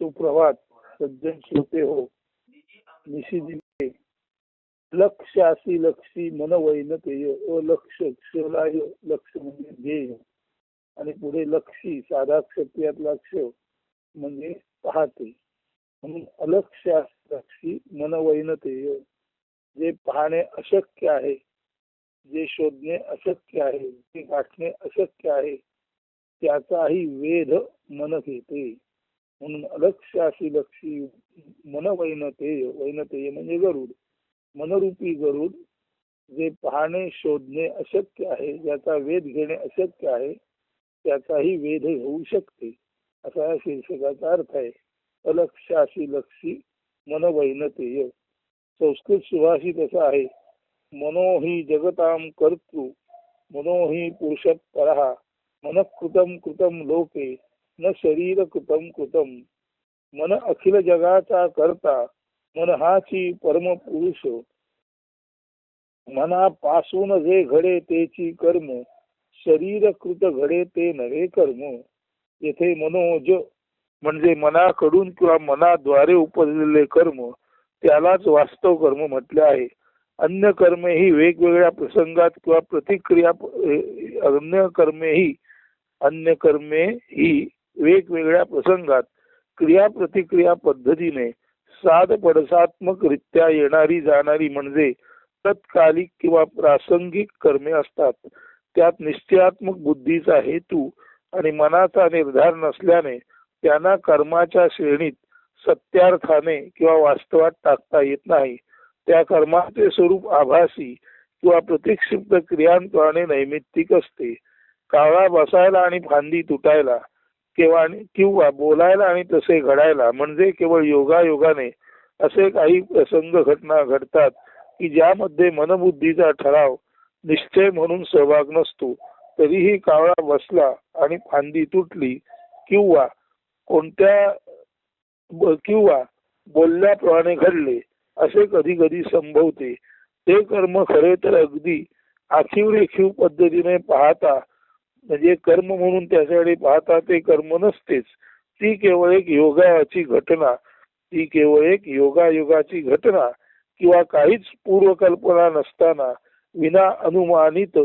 सुप्रभात सज्जन श्रोते हो. निशिदिने लक्ष्यासी लक्षी मन वैनतेय. लक्ष क्षलाय लक्ष म्हणजे ध्येय आणि पुढे लक्षी साधा क्षत्रियात लक्ष म्हणजे पाहते. म्हणून अलक्ष्यासी लक्षी मन वैनतेय. जे पाहणे अशक्य आहे, जे शोधणे अशक्य आहे, जे गाठणे अशक्य आहे, त्याचाही वेध मन घेते. म्हणून अलक्ष्यासी लक्षी मन वैनतेय. वैनतेय म्हणजे गरुड, मनरूपी गरुड. जे पाहणे शोधणे अशक्य आहे, ज्याचा वेध घेणे अशक्य आहे, त्याचाही वेध होऊ शकते, असा या शीर्षकाचा अर्थ आहे. अलक्ष्यासी लक्षी मन वैनतेय. संस्कृत सुभाषित असा आहे, मनो हि जगताम कर्तृ मनो हि पुरुषः परः मन कृतम कृतम लोके न शरीर कृतम कृतम. मन अखिल जगाचा करता, मन हाची परम पुरुष. मनापासून जे घडे तेची कर्म, शरीर कृत घडे ते नवे कर्म. येथे मनोज म्हणजे मनाकडून किंवा मनाद्वारे उपजलेले कर्म, त्यालाच वास्तव कर्म म्हटले आहे. अन्य कर्मेही वेगवेगळ्या प्रसंगात किंवा प्रतिक्रिया अन्य कर्मे ही वेगवेगळ्या प्रसंगात क्रिया प्रतिक्रिया पद्धतीने साध पडसात्मक रित्या येणारी जाणारी म्हणजे तत्कालिक किंवा प्रासंगिक कर्मे असतात. त्यात निश्चयात्मक बुद्धीचा हेतू आणि मनाचा निर्धार नसल्याने त्यांना कर्माच्या श्रेणीत सत्यार्थाने किंवा वास्तवात टाकता येत नाही. त्या कर्माचे स्वरूप आभासी किंवा प्रतिक्षिप्त क्रियांद्वारे नैमित्तिक असते. कावळा बसायला आणि फांदी तुटायला किंवा बोलायला आणि तसे घडायला म्हणजे केवळ योगायोगाने असे काही प्रसंग घटना घडतात की ज्यामध्ये मनबुद्धीचा ठराव निश्चय म्हणून सहभाग नसतो. तरीही कावळा बसला आणि फांदी तुटली किंवा बोलल्याप्रमाणे घडले असे कधी कधी संभवते. ते कर्म खरे तर अगदी आखीव रेखीव पद्धतीने पाहता म्हणजे कर्म म्हणून त्याच्याकडे पाहता ते कर्म नसतेच. ती केवळ एक योगायोगाची घटना किंवा काहीच पूर्वकल्पना नसताना विना अनुमानित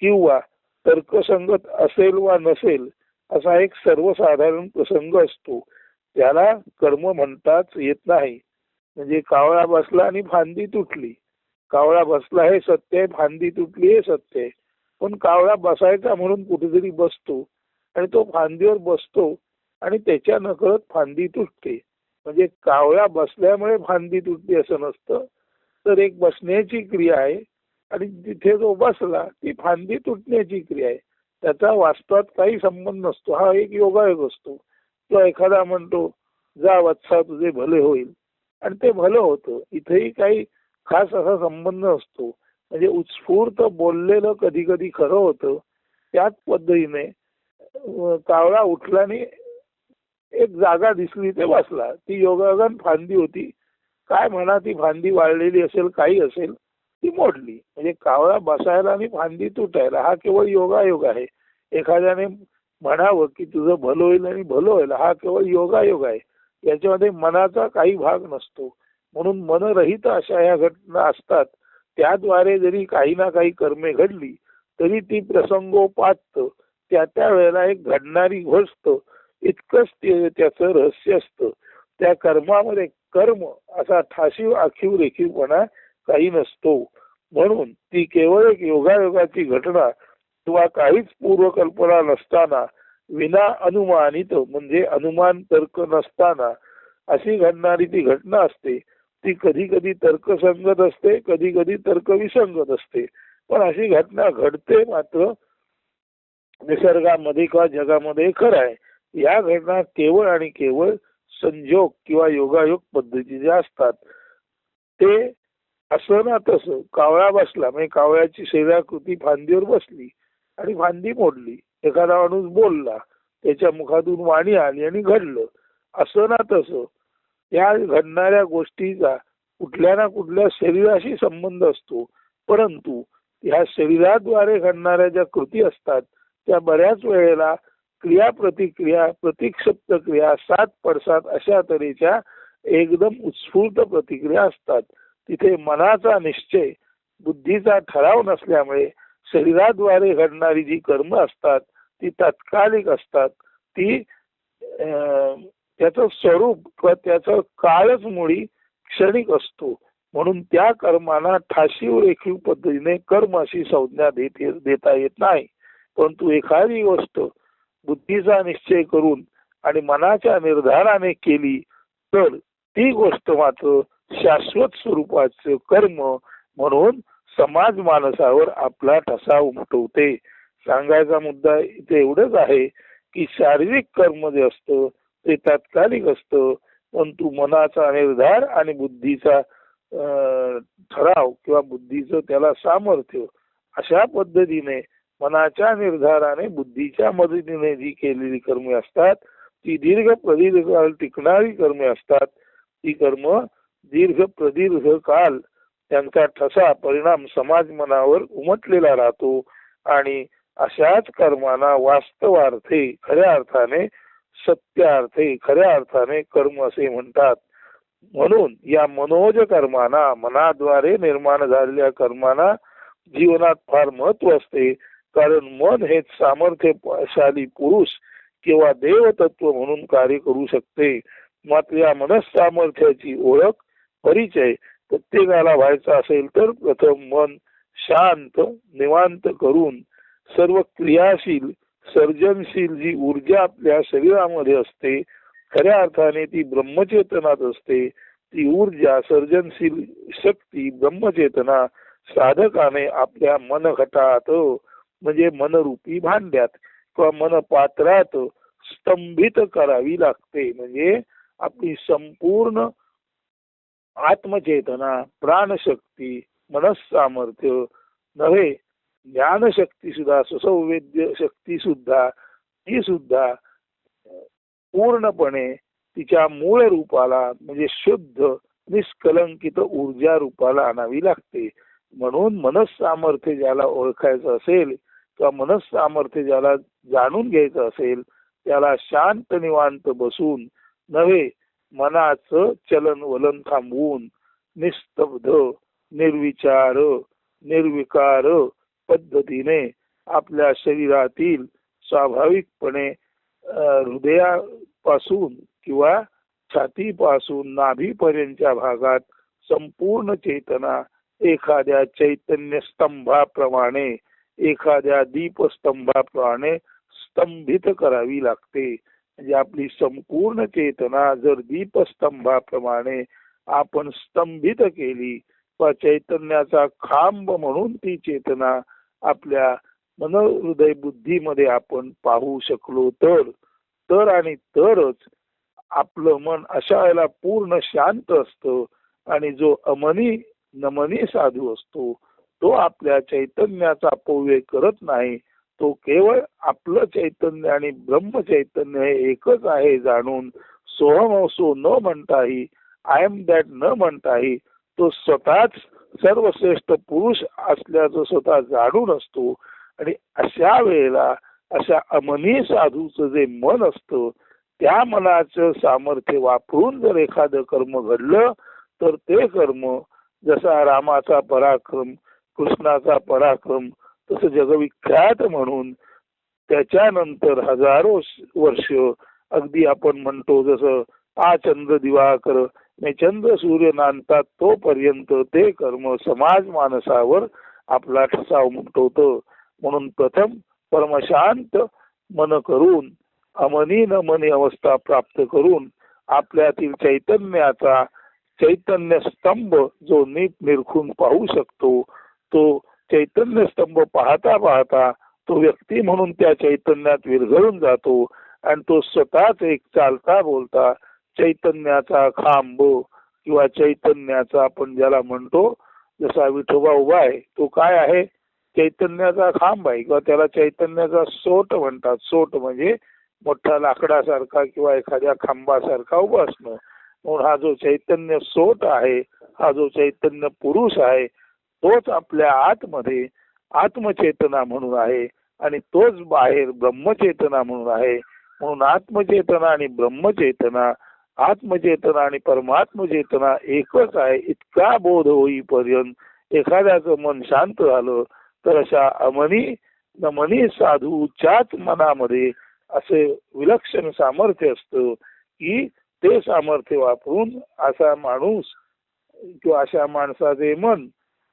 किंवा तर्कसंगत असेल वा नसेल असा एक सर्वसाधारण प्रसंग असतो. त्याला कर्म म्हणताच येत नाही. म्हणजे कावळा बसला आणि फांदी तुटली. कावळा बसला हे सत्य आहे, फांदी तुटली हे सत्य आहे. पण कावळा बसायचा म्हणून कुठेतरी बसतो आणि तो फांदीवर बसतो आणि त्याच्या नकळत फांदी तुटते. म्हणजे कावळा बसल्यामुळे फांदी तुटली असं नसतं, तर एक बसण्याची क्रिया आहे आणि तिथे जो बसला ती फांदी तुटण्याची क्रिया आहे. त्याचा वास्तवात काही संबंध नसतो. हा एक योगायोग असतो. तो एखादा म्हणतो जा वत्सा तुझे भले होईल आणि ते भलं होतं. इथेही काही खास असा संबंध नसतो. म्हणजे उत्स्फूर्त बोललेलं कधी कधी खरं होतं. त्याच पद्धतीने कावळा उठल्याने एक जागा दिसली ते बसला. ती योगायोगाने फांदी होती. काय म्हणा ती फांदी वाळलेली असेल काही असेल ती मोडली. म्हणजे कावळा बसायला आणि फांदी तुटायला हा केवळ योगायोग आहे. एखाद्याने म्हणावं की तुझं भलं होईल आणि भलं होईल हा केवळ योगायोग आहे. याच्यामध्ये मनाचा काही भाग नसतो. म्हणून मनरहित अशा या घटना असतात. त्याद्वारे जरी काही ना काही कर्मे घडली तरी ती प्रसंगोपात त्या वेळेला एक घडणारी गोष्ट इतकंच त्याचं रहस्य असतं. त्या कर्मामध्ये कर्म असा ठाशीव आखीव रेखीवपणा काही नसतो. म्हणून ती केवळ एक योगायोगाची घटना किंवा काहीच पूर्वकल्पना नसताना विना अनुमानित म्हणजे अनुमान तर्क नसताना अशी घडणारी ती घटना असते. ती कधी कधी तर्कसंगत असते, कधी कधी तर्कविसंगत असते. पण अशी घटना घडते मात्र निसर्गामध्ये किंवा जगामध्ये खरं आहे. या घटना केवळ आणि केवळ संयोग किंवा योगायोग पद्धतीच्या असतात. ते असं ना तसं कावळा बसला म्हणजे कावळ्याची शरीराकृती फांदीवर बसली आणि फांदी मोडली. एखादा माणूस बोलला त्याच्या मुखातून वाणी आली आणि घडलं. असं ना तसं या घडणाऱ्या गोष्टीचा कुठल्या ना कुठल्या शरीराशी संबंध असतो. परंतु ह्या शरीराद्वारे घडणाऱ्या ज्या कृती असतात त्या बऱ्याच वेळेला क्रिया प्रतिक्रिया, प्रतिक्षिप्त क्रिया, 7 पडसाद अशा तऱ्हेच्या एकदम उत्स्फूर्त प्रतिक्रिया असतात. तिथे मनाचा निश्चय, बुद्धीचा ठराव नसल्यामुळे शरीराद्वारे घडणारी जी कर्म असतात ती तात्कालिक असतात. ती त्याचं स्वरूप किंवा त्याचं काळच मुळी क्षणिक असतो. म्हणून त्या कर्मांना ठाशीव रेखीव पद्धतीने कर्म अशी संज्ञा देता येत नाही. परंतु एखादी गोष्ट बुद्धीचा निश्चय करून आणि मनाच्या निर्धाराने केली तर ती गोष्ट मात्र शाश्वत स्वरूपाचे कर्म म्हणून समाज मानसावर आपला ठसा उमटवते. सांगायचा मुद्दा इथे एवढंच आहे की शारीरिक कर्म जे असतं ते तात्कालिक असतं, परंतु मनाचा निर्धार आणि बुद्धीचा ठराव किंवा बुद्धीचं त्याला सामर्थ्य अशा पद्धतीने मनाच्या निर्धाराने बुद्धीच्या मदतीने जी केलेली कर्मे असतात ती दीर्घ प्रदीर्घ काळ टिकणारी कर्मे असतात. ती कर्म दीर्घ प्रदीर्घ काल त्यांचा ठसा परिणाम समाज मनावर उमटलेला राहतो आणि अशाच कर्मांना वास्तवार्थे खऱ्या अर्थाने सत्यार्थे खऱ्या अर्थाने कर्म असे म्हणतात. म्हणून या मनोज कर्मांना मनाद्वारे निर्माण झालेल्या कर्मांना जीवनात फार महत्व असते. कारण मन हेच सामर्थ्यशाली पुरुष किंवा देवतत्व म्हणून कार्य करू शकते. मात्र या मनसामर्थ्याची ओळख परिचय प्रत्येकाला व्हायचा असेल तर प्रथम मन शांत निवांत करून सर्व क्रियाशील सर्जनशील जी ऊर्जा आपल्या शरीरामध्ये असते खऱ्या अर्थाने ती ब्रह्मचेतनात असते. ती ऊर्जा सर्जनशील शक्ती ब्रह्मचेतना साधकाने आपल्या मनघटात म्हणजे मनरूपी भांड्यात किंवा मनपात्रात स्तंभित करावी लागते. म्हणजे आपली संपूर्ण आत्मचेतना प्राणशक्ती मनसामर्थ्य नव्हे ज्ञानशक्ती सुद्धा सुसंवेद्य शक्ती सुद्धा ती सुद्धा पूर्णपणे तिच्या मूळ रूपाला म्हणजे शुद्ध निष्कलंकित ऊर्जा रूपाला आणावी लागते. म्हणून मनसामर्थ्य ज्याला ओळखायचं असेल किंवा मनसामर्थ्य ज्याला जाणून घ्यायचं असेल त्याला शांत निवांत बसून नव्हे मनाचं चलन वलन थांबवून निस्तब्ध निर्विचार निर्विकार पद्धतीने आपल्या शरीरातील स्वाभाविकपणे हृदयापासून किंवा छातीपासून नाभीपर्यंतच्या भागात संपूर्ण चेतना एखाद्या चैतन्य स्तंभाप्रमाणे एखाद्या दीपस्तंभाप्रमाणे स्तंभित करावी लागते. म्हणजे आपली संपूर्ण चेतना जर दीपस्तंभाप्रमाणे आपण स्तंभित केली व चैतन्याचा खांब म्हणून ती चेतना आपल्या मन हृदय बुद्धीमध्ये आपण पाहू शकलो तर आणि तरच आपलं मन अशा वेळेला पूर्ण शांत असतं आणि जो अमनी नमनी साधू असतो तो आपल्या चैतन्याचा अपव्यय करत नाही. तो केवळ आपलं चैतन्य आणि ब्रह्म चैतन्य हे एकच आहे जाणून सोहमसो न म्हणताही आय एम दॅट न म्हणताही तो स्वतःच सर्वश्रेष्ठ पुरुष असल्याचं स्वतः जाणून असतो. आणि अशा वेळेला अशा अमनी साधूचं जे मन असतं त्या मनाचं सामर्थ्य वापरून जर एखादं कर्म घडलं तर ते कर्म जसा रामाचा पराक्रम कृष्णाचा पराक्रम तसं जगविख्यात म्हणून त्याच्यानंतर हजारो वर्ष अगदी आपण म्हणतो जसं आ चंद्र दिवाकर चंद्र सूर्य नांदतात तोपर्यंत ते कर्म समाज मानसावर आपला ठसा उमटवतं. म्हणून प्रथम परमशांत मन करून अमनी न मनी अवस्था प्राप्त करून आपल्यातील चैतन्याचा चैतन्य स्तंभ जो नीट निरखून पाहू शकतो तो चैतन्य स्तंभ पाहता पाहता तो व्यक्ती म्हणून त्या चैतन्यात विरघळून जातो आणि तो स्वतःच एक चालता बोलता चैतन्याचा खांब किंवा चैतन्याचा आपण ज्याला म्हणतो जसा विठोबा उभा आहे तो काय आहे चैतन्याचा खांब आहे किंवा त्याला चैतन्याचा सोट म्हणतात. सोट म्हणजे मोठा लाकडासारखा किंवा एखाद्या खांबासारखा उभा असणं. म्हणून हा जो चैतन्य सोट आहे हा जो चैतन्य पुरुष आहे तोच आपल्या आतमध्ये आत्मचेतना म्हणून आहे आणि तोच बाहेर ब्रह्मचेतना म्हणून आहे. म्हणून आत्मचेतना आणि ब्रह्मचेतना, आत्मचेतना आणि परमात्मचेतना एकच आहे इतका बोध होईपर्यंत एखाद्याचं मन शांत झालं तर अशा मनी साधूच्याच मनामध्ये असे विलक्षण सामर्थ्य असतं की ते सामर्थ्य वापरून असा माणूस किंवा अशा माणसाचे मन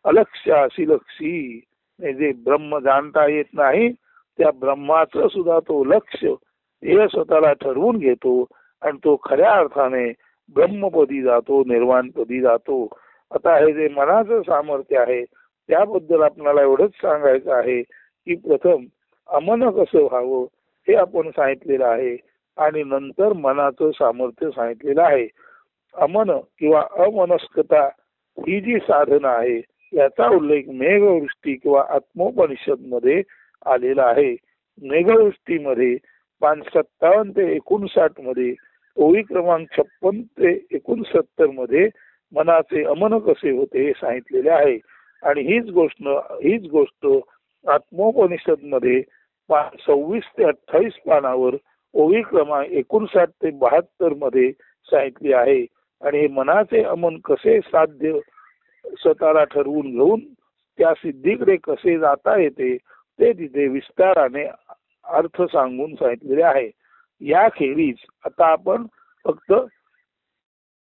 अलक्ष्याशी लक्षी, जे ब्रह्म जाणता येत नाही त्या ब्रह्माचं सुद्धा तो लक्ष हे स्वतःला ठरवून घेतो आणि तो खऱ्या अर्थाने ब्रह्मपदी जातो, निर्वाणपदी जातो. आता हे जे मनाचं सामर्थ्य आहे त्याबद्दल आपल्याला एवढंच सांगायचं आहे की प्रथम अमन कसं व्हावं हे आपण सांगितलेलं आहे आणि नंतर मनाचं सामर्थ्य सांगितलेलं आहे. अमन किंवा अमनस्कता ही जी साधना आहे याचा उल्लेख मेघवृष्टी किंवा आत्मोपनिषद मध्ये आलेला आहे. मेघवृष्टीमध्ये 57 ते 59 मध्ये, ओळी क्रमांक 56 ते 69 मध्ये मनाचे अमन कसे होते हे सांगितलेले आहे. आणि हीच गोष्ट आत्मोपनिषद मध्ये 26 ते 28 पानावर ओळी क्रमांक 59 ते 72 मध्ये सांगितले आहे. आणि हे मनाचे अमन कसे साध्य स्वतःला ठरवून घेऊन त्या सिद्धीकडे कसे जाता येते ते तिथे विस्ताराने अर्थ सांगून सांगितलेले आहे. याखेरीज आता आपण फक्त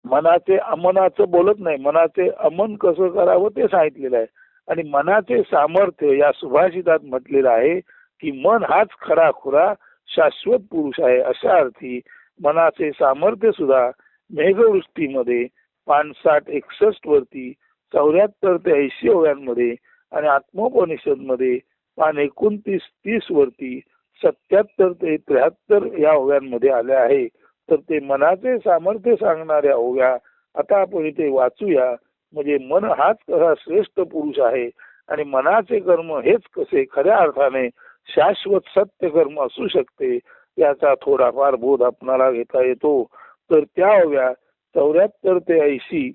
मनाचे अमनाचं बोलत नाही, मनाचे अमन कसं करावं ते सांगितलेलं आहे. आणि मनाचे सामर्थ्य या सुभाषितात म्हटलेलं आहे की मन हाच खरा खुरा शाश्वत पुरुष आहे. अशा अर्थी मनाचे सामर्थ्य सुद्धा मेघवृष्टीमध्ये 65-61 वरती, 74 ते 80 ओव्यांमध्ये आणि आत्मोपनिषद मध्ये 29-30 वरती, 77 ते 73 या ओव्यांमध्ये आले आहे. तर ते मनाचे सामर्थ्य सांगणाऱ्या ओव्या आता आपण इथे वाचूया. म्हणजे मन हाच कसा श्रेष्ठ पुरुष आहे आणि मनाचे कर्म हेच कसे खऱ्या अर्थाने शाश्वत सत्य कर्म असू शकते याचा थोडाफार बोध आपणाला घेता येतो. तर त्या ओव्या 74 ते 80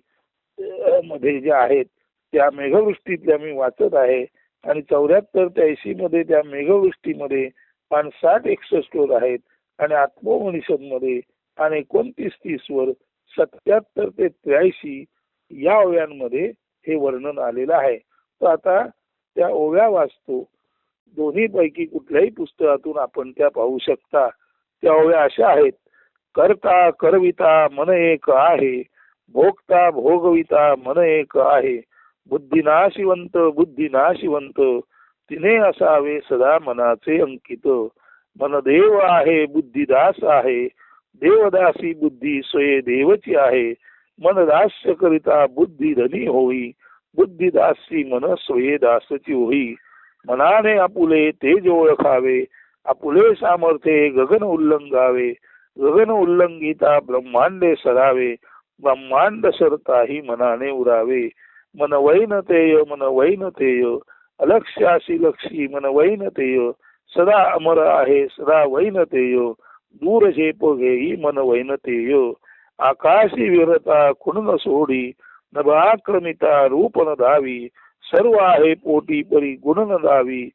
मध्ये ज्या आहेत त्या मेघवृष्टीतल्या मी वाचत आहे आणि 74 ते 80 मध्ये त्या मेघवृष्टीमध्ये 65-61 वर आहेत आणि आत्मोपनिषद मध्ये आणि 29-30 वर 77 ते 83 या ओव्यांमध्ये हे वर्णन आलेलं आहे. तर आता त्या ओव्या वाचतो. दोन्ही पैकी कुठल्याही पुस्तकातून आपण त्या पाहू शकता. त्या ओव्या अशा आहेत. करता करविता मन एक आहे, भोगता भोगविता मन एक आहे, बुद्धिनाशिवंत बुद्धिनाशिवंत तिने असावे सदा मनाचे अंकित. मन देव आहे बुद्धिदास आहे, देवदासी बुद्धी स्वये देवची आहे, मन दास्य करिता बुद्धी धनी होई, बुद्धिदासी मन स्वये दासची होई. मनाने आपुले तेज ओळखावे, आपुले सामर्थ्ये गगन उल्लंघावे, गगन उल्लंघिता ब्रह्मांडे सरावे, ब्रह्मांड सरताही मनाने उरावे. मन वैनतेय मन वैनतेय, अलक्ष्याशी लक्षी मन वैनतेय, सदा अमर आहे सदा वैनतेय, दूर झेप घेई मन वैनतेय. आकाशी विरता कुण न सोडी, नभ आक्रमिता रूप न धावी, सर्व आहे पोटी परी गुण न दावी,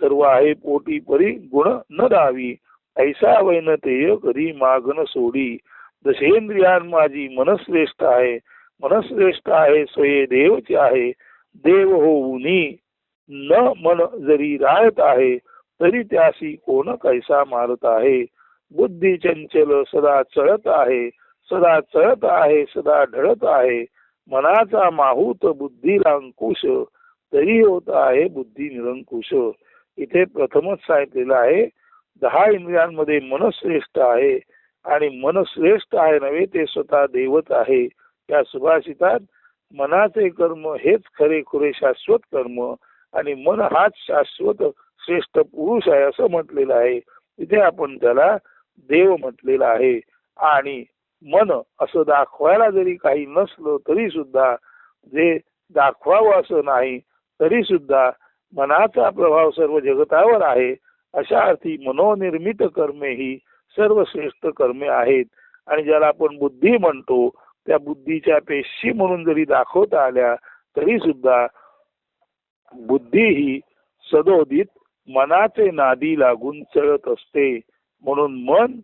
सर्व आहे पोटी परी गुण न दावी, ऐसा वैनतेय कधी माग न सोडी. दशेंद्रियान माझी मनश्रेष्ठ आहे, मनश्रेष्ठ आहे स्वये देवची आहे, देव होऊनी न मन जरी राहत आहे, तरी त्यासी कोण कैसा मारत आहे. बुद्धी चंचल सदा चळत आहे, सदा चळत आहे सदा ढळत आहे, मनाचा माहूत बुद्धीला अंकुश, तरी होत आहे बुद्धी निरंकुश. इथे प्रथमच सांगितलेलं आहे 10 इंद्रियांमध्ये मन श्रेष्ठ आहे आणि मन श्रेष्ठ आहे नव्हे ते स्वतः देवच आहे. या सुभाषितात मनाचे कर्म हेच खरे खुरे शाश्वत कर्म आणि मन हाच शाश्वत श्रेष्ठ पुरुष आहे असं म्हटलेलं आहे. इथे आपण त्याला देव म्हटलेला आहे. आणि मन असं दाखवायला जरी काही नसलं तरी सुद्धा, जे दाखवावं असं नाही तरी सुद्धा मनाचा प्रभाव सर्व जगतावर आहे. अशा अर्थी मनोनिर्मित कर्मे ही सर्वश्रेष्ठ कर्मे आहेत. आणि ज्याला आपण बुद्धी म्हणतो त्या बुद्धीच्या पेशी म्हणून जरी दाखवता आल्या तरी सुद्धा बुद्धी ही सदोदित मनाचे नादी लागून चळत असते. म्हणून मन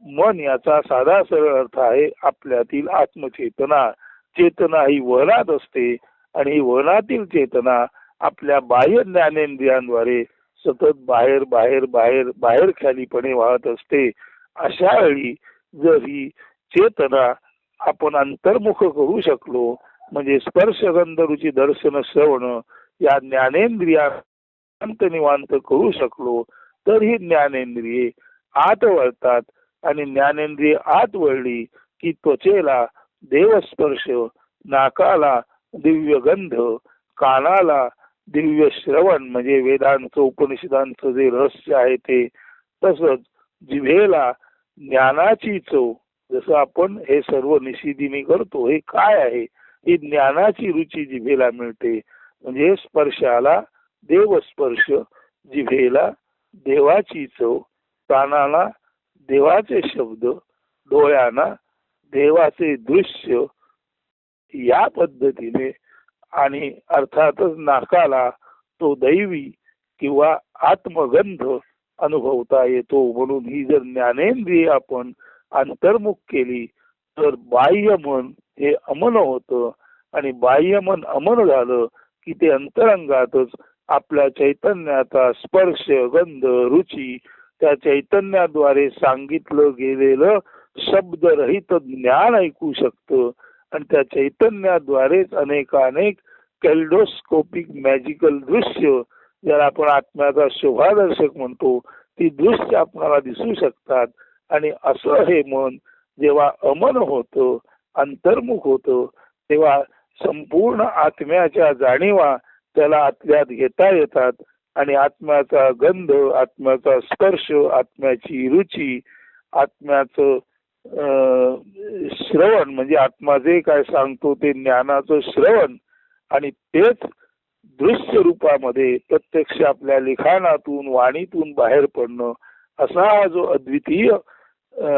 मन याचा साधा सरळ अर्थ आहे आपल्यातील आत्मचेतना. चेतना ही वहनात असते आणि ही वहनातील चेतना आपल्या बाह्य ज्ञानेंद्रियांद्वारे सतत बाहेर बाहेर बाहेर बाहेर खालीपणे वाहत असते. अशा वेळी जर ही चेतना आपण अंतर्मुख करू शकलो, म्हणजे स्पर्श गंध रुची दर्शन श्रवण या ज्ञानेंद्रिया निवांत करू शकलो, तर ही ज्ञानेंद्रिये आत वळतात आणि ज्ञानेंद्रिय आत वळली की त्वचेला देवस्पर्श, नाकाला दिव्य गंध, कानाला दिव्य श्रवण म्हणजे वेदांचं उपनिषदांचं जे रहस्य आहे ते, तसंच जिभेला ज्ञानाची चव. जसं आपण हे सर्व निशिदिनी करतो, हे काय आहे, ही ज्ञानाची रुची जिभेला मिळते. म्हणजे स्पर्शाला देवस्पर्श, जिभेला देवाची चव, कानाला देवाचे शब्द, डोळ्यांना देवाचे दृश्य, या पद्धतीने आणि अर्थातच नाकाला तो दैवी किंवा आत्मगंध अनुभवता येतो. म्हणून ही जर ज्ञानेंद्रिय आपण अंतर्मुख केली तर बाह्य मन हे अमन होतं आणि बाह्य मन अमन झालं की ते अंतरंगातच आपल्या चैतन्याचा स्पर्श गंध रुची त्या चैतन्याद्वारे सांगितलं गेलेलं शब्दरहित ज्ञान ऐकू शकतं आणि त्या चैतन्याद्वारेच अनेकानेक कॅल्डोस्कोपिक मॅजिकल दृश्य, ज्याला आपण आत्म्याचा शोभादर्शक म्हणतो, ती दृश्य आपल्याला दिसू शकतात. आणि असं हे मन जेव्हा अमन होतं, अंतर्मुख होतं, तेव्हा संपूर्ण आत्म्याच्या जाणीवा त्याला आतल्यात घेता येतात आणि आत्म्याचा गंध, आत्म्याचा स्पर्श, आत्म्याची रुची, आत्म्याचं श्रवण म्हणजे आत्मा जे काय सांगतो ते ज्ञानाचं श्रवण आणि तेच दृश्य रूपामध्ये प्रत्यक्ष आपल्या लिखाणातून वाणीतून बाहेर पडणं, असा हा जो अद्वितीय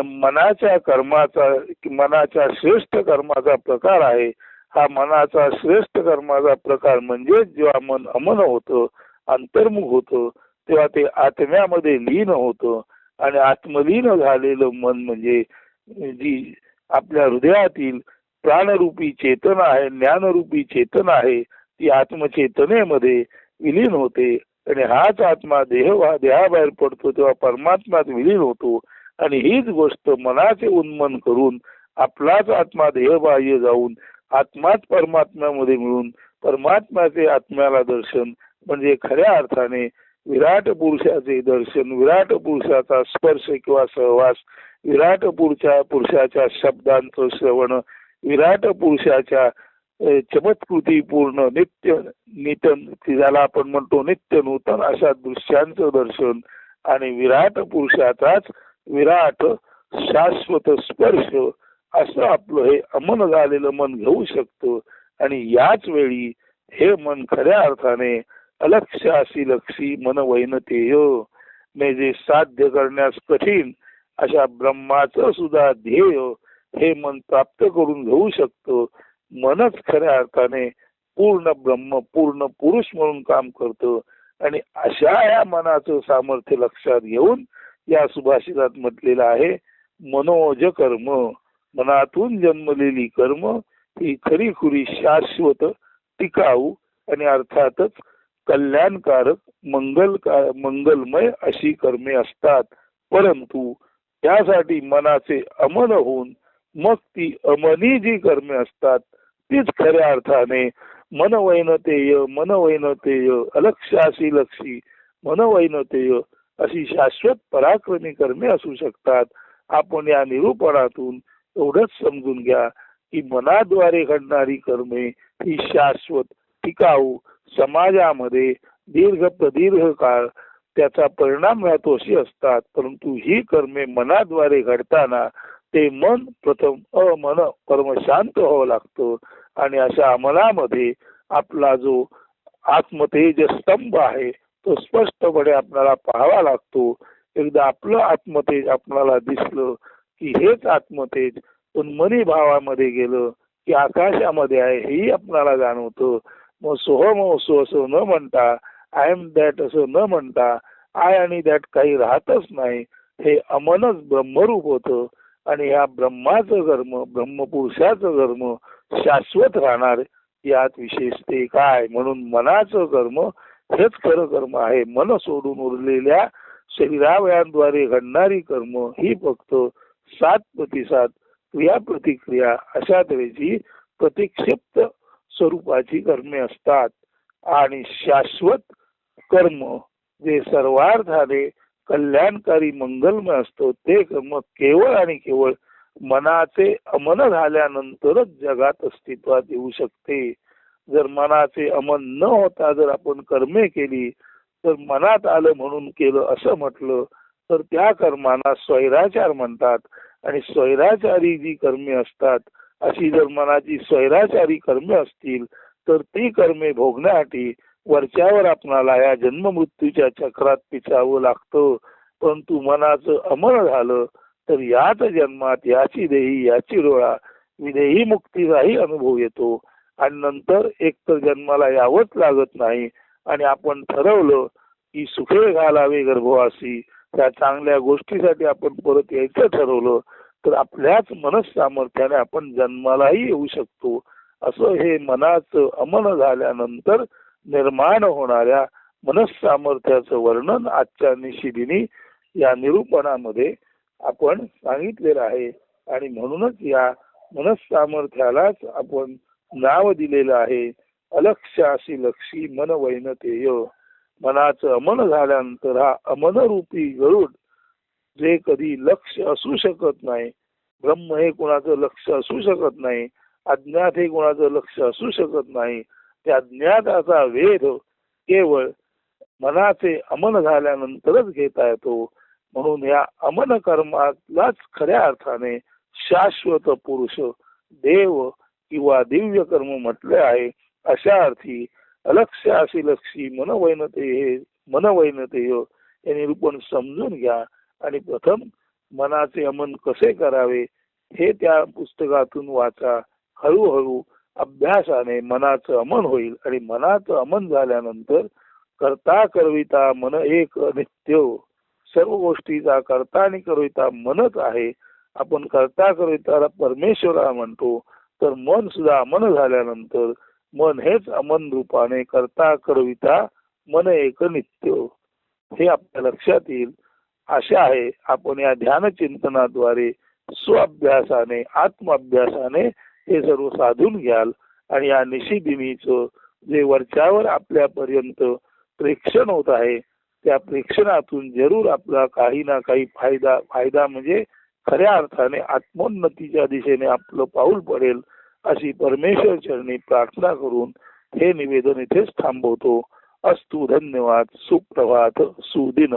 मनाच्या कर्माचा, मनाच्या श्रेष्ठ कर्माचा प्रकार आहे. हा मनाचा श्रेष्ठ कर्माचा प्रकार म्हणजे जेव्हा मन अमन होतं, अंतर्मुख होतं, तेव्हा ते आत्म्यामध्ये लीन होतं आणि आत्मलीन झालेलं मन म्हणजे जी आपल्या हृदयातील प्राणरूपी चेतना आहे, ज्ञानरूपी चेतना आहे, ती आत्मचेतनेमध्ये विलीन होते आणि हाच आत्मा देहाबाहेर पडतो तेव्हा परमात्म्यात विलीन होतो. आणि हीच गोष्ट मनाचे उन्मन करून आपलाच आत्मा देहबाह्य जाऊन आत्माच परमात्म्यामध्ये मिळून परमात्म्याचे आत्म्याला दर्शन म्हणजे खऱ्या अर्थाने विराट पुरुषाचे दर्शन, विराट पुरुषाचा स्पर्श किंवा सहवास, विराट पुरुषाच्या शब्दांचं श्रवण, विराट पुरुषाच्या चमत्कृती पूर्ण नित्य ज्याला आपण म्हणतो नित्य नूतन अशा दृश्यांचं दर्शन आणि विराट पुरुषाचाच विराट शाश्वत स्पर्श असं आपलं हे अमन झालेलं मन घेऊ शकतं. आणि याच वेळी हे मन खऱ्या अर्थाने अलक्ष्यासी लक्षी मन वैनतेय म्हणजे साध्य करण्यास कठीण अशा ब्रह्माचं सुद्धा ध्येय हे मन प्राप्त करून घेऊ शकतं. मनच खऱ्या अर्थाने पूर्ण ब्रह्म, पूर्ण पुरुष म्हणून काम करतं. आणि अशा या मनाचं सामर्थ्य लक्षात घेऊन या सुभाषितात म्हटलेलं आहे, मनोज कर्म, मनातून जन्मलेली कर्म ही खरीखुरी शाश्वत, टिकाऊ आणि अर्थातच कल्याणकारक, मंगलमय अशी कर्मे असतात. परंतु त्यासाठी मनाचे अमन होऊन मग ती अमनी जी कर्मे असतात तीच खऱ्या अर्थाने मनवैनतेय अलक्ष्यासी लक्षी मनवैनतेय अशी शाश्वत पराक्रमी कर्मे असू शकतात. आपण या निरूपणातून एवढंच समजून घ्या की मनाद्वारे घडणारी कर्मे ही शाश्वत, टिकाऊ, समाजामध्ये प्रदीर्घ काळ त्याचा परिणाम राहतो अशी असतात. परंतु ही कर्मे मनाद्वारे घडताना ते मन प्रथम अमन परमशांत व्हावं लागतं आणि अशा अमलामध्ये आपला जो आत्मतेज स्तंभ आहे तो स्पष्टपणे आपल्याला पाहावा लागतो. एकदा आपलं आत्मतेज आपल्याला दिसलं की हेच आत्मतेज उन्मनी भावामध्ये गेलं की आकाशामध्ये आहे हेही आपल्याला जाणवतं. मग सोहम असो असं न म्हणता आय एम दॅट असं न म्हणता आय आणि दॅट काही राहतच नाही, हे अमनच ब्रह्मरूप होतं. आणि ह्या ब्रह्माचं कर्म, ब्रह्मपुरुषाचं कर्म शाश्वत राहणार, यात विशेषते काय. म्हणून मनाचं कर्म हेच खरं कर्म आहे. मन सोडून उरलेल्या शरीरावयांद्वारे घडणारी कर्म ही फक्त सात प्रतिसाद, क्रिया प्रतिक्रिया अशा तऱ्हेची प्रतिक्षिप्त स्वरूपाची कर्मे असतात. आणि शाश्वत कर्म जे सर्वार्थाने कल्याणकारी मंगलमय असतं ते कर्म केवळ आणि केवळ मनाचे अमन झाल्यानंतरच जगात अस्तित्वात येऊ शकते. जर मनाचे अमन न होता जर आपण कर्मे केली, तर मनात आलं म्हणून केलं असं म्हटलं तर त्या कर्मांना स्वैराचार म्हणतात. आणि स्वैराचारी जी कर्मे असतात, अशी जर मनाची स्वैराचारी कर्मे असतील तर ती कर्मे भोगण्यासाठी वरच्यावर आपणाला या जन्ममृत्यूच्या चक्रात पिचावं लागतं. परंतु मनाचं अमन झालं तर याच जन्मात याची देही याची डोळा विदेही मुक्तीचाही अनुभव येतो. आणि नंतर एक तर जन्माला यावंच लागत नाही. आणि आपण ठरवलं की सुखे घालावे गर्भवासी, त्या चांगल्या गोष्टीसाठी आपण परत यायचं ठरवलं तर आपल्याच मनसामर्थ्याने आपण जन्मालाही येऊ शकतो. असं हे मनाचं अमन झाल्यानंतर निर्माण होणाऱ्या मनसामर्थ्याचं वर्णन आजच्या निशिदिनी या निरूपणामध्ये आपण सांगितलेलं आहे. आणि म्हणूनच या मनसामर्थ्यालाच आपण नाव दिलेलं आहे अलक्ष्यासी लक्षी मन वैनतेय. मनाचं अमन झाल्यानंतर हा अमनरूपी गरुड जे कधी लक्ष असू शकत नाही, ब्रह्म हे कोणाचं लक्ष असू शकत नाही, अज्ञात हे कोणाचं लक्ष असू शकत नाही, त्या ज्ञाताचा वेध केवळ मनाचे अमन झाल्यानंतरच घेता येतो. म्हणून या अमन कर्मालाच खऱ्या अर्थाने शाश्वत पुरुष, देव किंवा दिव्य कर्म म्हटले आहे. अशा अर्थी अलक्ष्यासी लक्षी मन वैनतेय हे निरूपण समजून घ्या. आणि प्रथम मनाचे अमन कसे करावे हे त्या पुस्तकातून वाचा. हळूहळू अभ्यासाने मनाचं अमन होईल. आणि मनाचं अमन झाल्यानंतर करता करविता मन एक नित्य, सर्व गोष्टीचा करता आणि करविता मनच आहे. आपण करता करविताला परमेश्वरा म्हणतो, तर मन सुद्धा अमन झाल्यानंतर मन हेच अमन रूपाने करता करविता मन एक नित्य हे आपल्या लक्षात येईल. आशा आहे आपण या ध्यान चिंतनाद्वारे स्वाभ्यासाने आत्माभ्यासाने हे सर्व साधून घ्याल. आणि या निशिदिनीचं जे वरच्यावर आपल्यापर्यंत प्रेक्षण होत आहे, त्या प्रेक्षणातून जरूर आपला काही ना काही फायदा म्हणजे खऱ्या अर्थाने आत्मोन्नतीच्या दिशेने आपलं पाऊल पडेल, अशी परमेश्वर चरणी प्रार्थना करून हे निवेदन इथेच थांबवतो. अस्तु. धन्यवाद. सुप्रभात. सुदिन.